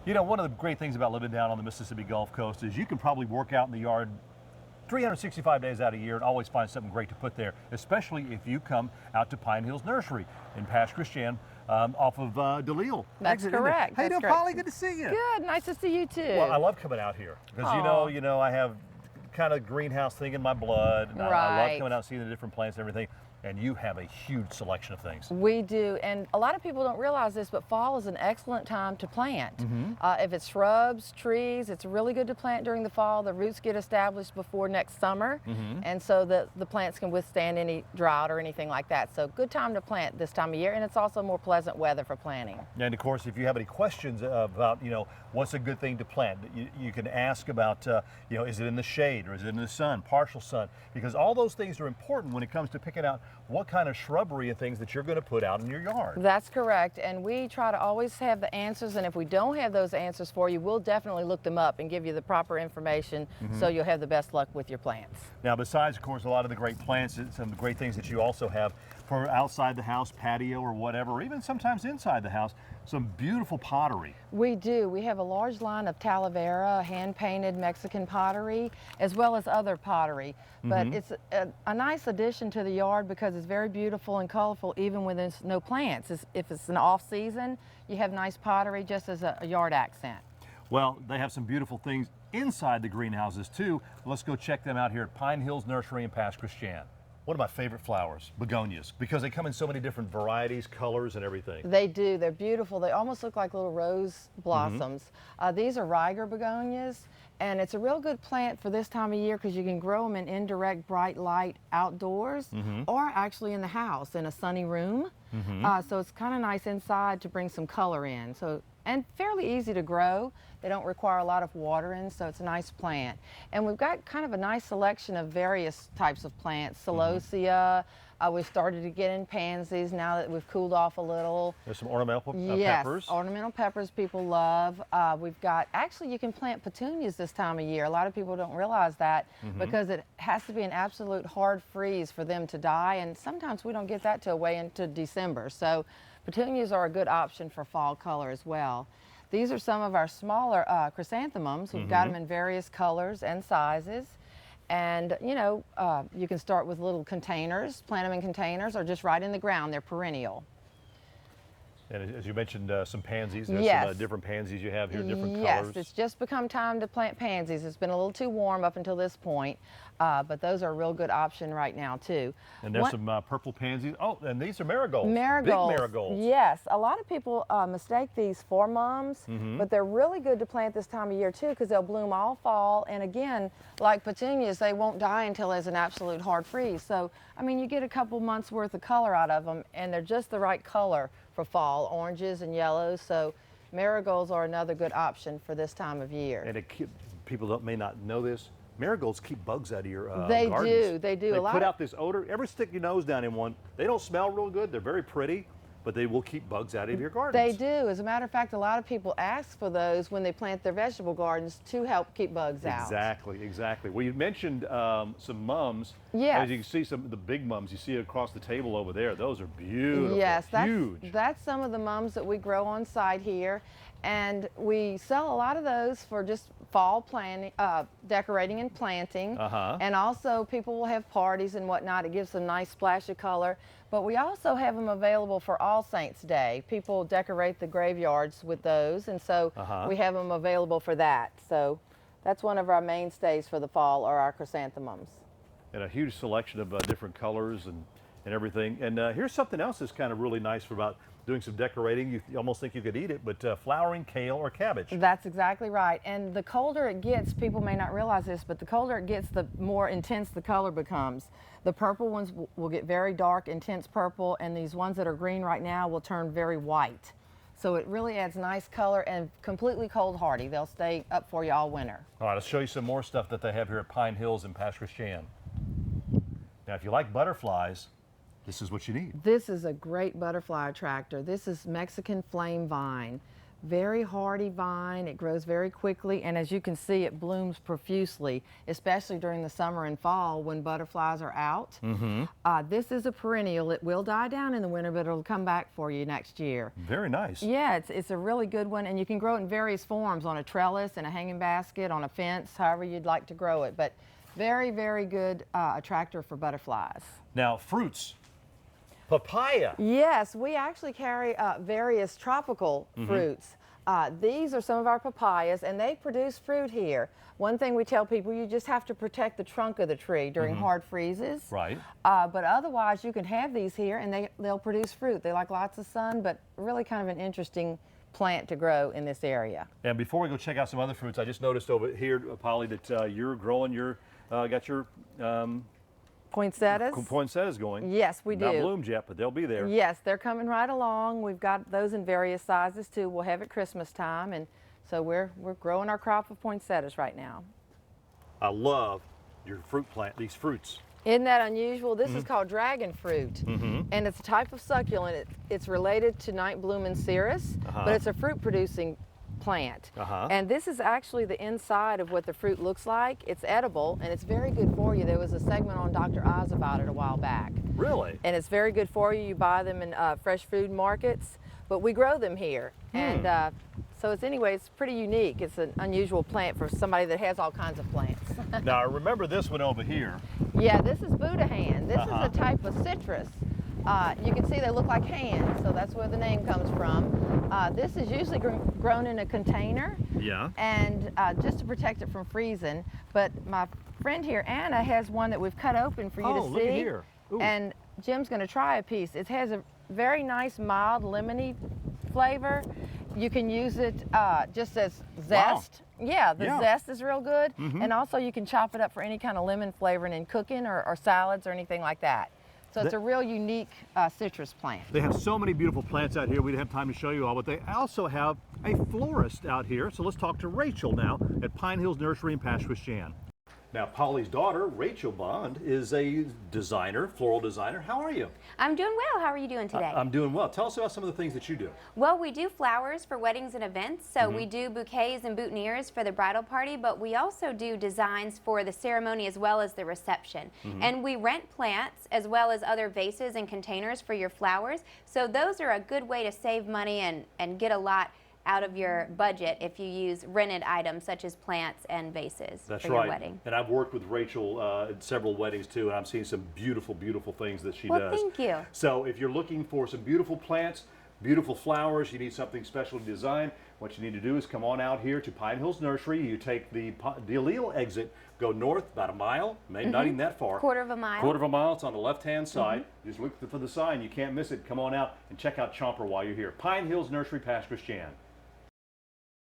You know, one of the great things about living down on the Mississippi Gulf Coast is you can probably work out in the yard 365 days out of the year and always find something great to put there, especially if you come out to Pine Hills Nursery in Pass Christian off of DeLille. That's correct. How you That's doing, correct. Polly? Good to see you. Good. Nice to see you too. Well, I love coming out here because you know, I have kind of greenhouse thing in my blood. And I love Right. coming out and seeing the different plants and everything. And you have a huge selection of things. We do, and a lot of people don't realize this, but fall is an excellent time to plant. If it's shrubs, trees, it's really good to plant during the fall. The roots get established before next summer, and so the plants can withstand any drought or anything like that. So good time to plant this time of year, and it's also more pleasant weather for planting. And of course, if you have any questions about, what's a good thing to plant, you can ask about, is it in the shade or is it in the sun, partial sun, because all those things are important when it comes to picking out what kind of shrubbery and things that you're going to put out in your yard. That's correct, and we try to always have the answers, and if we don't have those answers for you, we'll definitely look them up and give you the proper information so you'll have the best luck with your plants. Now, besides, of course, a lot of the great plants, some great things that you also have for outside the house, patio or whatever, or even sometimes inside the house, some beautiful pottery. We do. We have a large line of Talavera, hand-painted Mexican pottery, as well as other pottery. But it's a nice addition to the yard because it's very beautiful and colorful even when there's no plants. If it's an off-season, you have nice pottery just as a yard accent. Well, they have some beautiful things inside the greenhouses too. Let's go check them out here at Pine Hills Nursery in Pass Christian. One of my favorite flowers, begonias, because they come in so many different varieties, colors, and everything. They do. They're beautiful. They almost look like little rose blossoms. These are Riger begonias, and it's a real good plant for this time of year because you can grow them in indirect bright light outdoors or actually in the house in a sunny room. So it's kind of nice inside to bring some color in. And fairly easy to grow. They don't require a lot of watering, so it's a nice plant. And we've got kind of a nice selection of various types of plants. Celosia, we've started to get in pansies now that we've cooled off a little. There's some ornamental Yes, peppers. ornamental peppers people love. We've got, actually you can plant petunias this time of year. A lot of people don't realize that because it has to be an absolute hard freeze for them to die, and sometimes we don't get that till way into December. So petunias are a good option for fall color as well. These are some of our smaller chrysanthemums. We've got them in various colors and sizes. And you can start with little containers, plant them in containers, or just right in the ground. They're perennial. And as you mentioned, some pansies. There's Yes. some different pansies you have here, different Yes, colors. it's just become time to plant pansies. It's been a little too warm up until this point, but those are a real good option right now too. And there's some purple pansies. Oh, and these are marigolds. Marigolds. Big marigolds. Yes, a lot of people mistake these for mums, but they're really good to plant this time of year too because they'll bloom all fall. And again, like petunias, they won't die until there's an absolute hard freeze. So, I mean, you get a couple months worth of color out of them, and they're just the right color for fall, oranges and yellows. So marigolds are another good option for this time of year. And people may not know this. Marigolds keep bugs out of your They gardens. do. They do. They A lot put of- out this odor. Ever stick your nose down in one? They don't smell real good. They're very pretty, but they will keep bugs out of your gardens. They do. As a matter of fact, a lot of people ask for those when they plant their vegetable gardens to help keep bugs out. Exactly, exactly. Well, you mentioned some mums. Yes. As you can see, some of the big mums you see across the table over there. Those are beautiful. Yes, huge. that's some of the mums that we grow on site here, and we sell a lot of those for just fall planting, decorating and planting. And also people will have parties and whatnot. It gives a nice splash of color. But we also have them available for All Saints Day. People decorate the graveyards with those, and so we have them available for that. So that's one of our mainstays for the fall, are our chrysanthemums. And a huge selection of different colors and everything. And here's something else that's kind of really nice for about doing some decorating. You almost think you could eat it, but flowering kale or cabbage. That's exactly right. And the colder it gets, people may not realize this, but the colder it gets, the more intense the color becomes. The purple ones will get very dark, intense purple, and these ones that are green right now will turn very white. So it really adds nice color and completely cold hardy. They'll stay up for you all winter. All right, let's show you some more stuff that they have here at Pine Hills in Pass Christian. Now, if you like butterflies, this is what you need. This is a great butterfly attractor. This is Mexican flame vine. Very hardy vine. It grows very quickly, and as you can see, it blooms profusely, especially during the summer and fall when butterflies are out. This is a perennial. It will die down in the winter, but it'll come back for you next year. Very nice. Yeah, it's a really good one, and you can grow it in various forms, on a trellis, in a hanging basket, on a fence, however you'd like to grow it. But very, very good attractor for butterflies. Now, fruits. Papaya. Yes, we actually carry various tropical fruits. These are some of our papayas, and they produce fruit here. One thing we tell people, you just have to protect the trunk of the tree during hard freezes. Right. But otherwise, you can have these here, and they'll produce fruit. They like lots of sun, but really kind of an interesting plant to grow in this area. And before we go check out some other fruits, I just noticed over here, Polly, that you're growing your, got your Poinsettias? poinsettias going. Yes, we do. Not bloomed yet, but they'll be there. Yes, they're coming right along. We've got those in various sizes too. We'll have at Christmas time, and so we're growing our crop of poinsettias right now. I love your fruit plant, these fruits. Isn't that unusual? This is called dragon fruit, and it's a type of succulent. It's related to night blooming cereus, but it's a fruit-producing plant. And this is actually the inside of what the fruit looks like. It's edible, and it's very good for you. There was a segment on Dr. Oz about it a while back. Really? And it's very good for you. You buy them in fresh food markets, but we grow them here. And so it's pretty unique. It's an unusual plant for somebody that has all kinds of plants. Now, I remember this one over here. Yeah, this is Buddha hand. This is a type of citrus. You can see they look like hands, so that's where the name comes from. This is usually grown in a container. Yeah. And just to protect it from freezing. But my friend here, Anna, has one that we've cut open for you to see. Oh, look at here. Ooh. And Jim's going to try a piece. It has a very nice, mild, lemony flavor. You can use it just as zest. Wow. Yeah, the zest is real good. And also you can chop it up for any kind of lemon flavoring in cooking or salads or anything like that. So it's a real unique citrus plant. They have so many beautiful plants out here. We didn't have time to show you all, but they also have a florist out here. So let's talk to Rachel now at Pine Hills Nursery in Pasquishan. Now, Polly's daughter, Rachel Bond, is a designer, floral designer. How are you? I'm doing well. How are you doing today? I'm doing well. Tell us about some of the things that you do. Well, we do flowers for weddings and events. So we do bouquets and boutonnieres for the bridal party, but we also do designs for the ceremony as well as the reception. And we rent plants as well as other vases and containers for your flowers. So those are a good way to save money and get a lot out of your budget if you use rented items such as plants and vases for your wedding. And I've worked with Rachel at several weddings too, and I'm seeing some beautiful, beautiful things that she does. Well, thank you. So if you're looking for some beautiful plants, beautiful flowers, you need something special to design, what you need to do is come on out here to Pine Hills Nursery. You take the Delisle exit, go north about a mile, maybe not even that far. Quarter of a mile. Quarter of a mile, it's on the left-hand side. Just look for the sign, you can't miss it. Come on out and check out Chomper while you're here. Pine Hills Nursery, Pasquishan.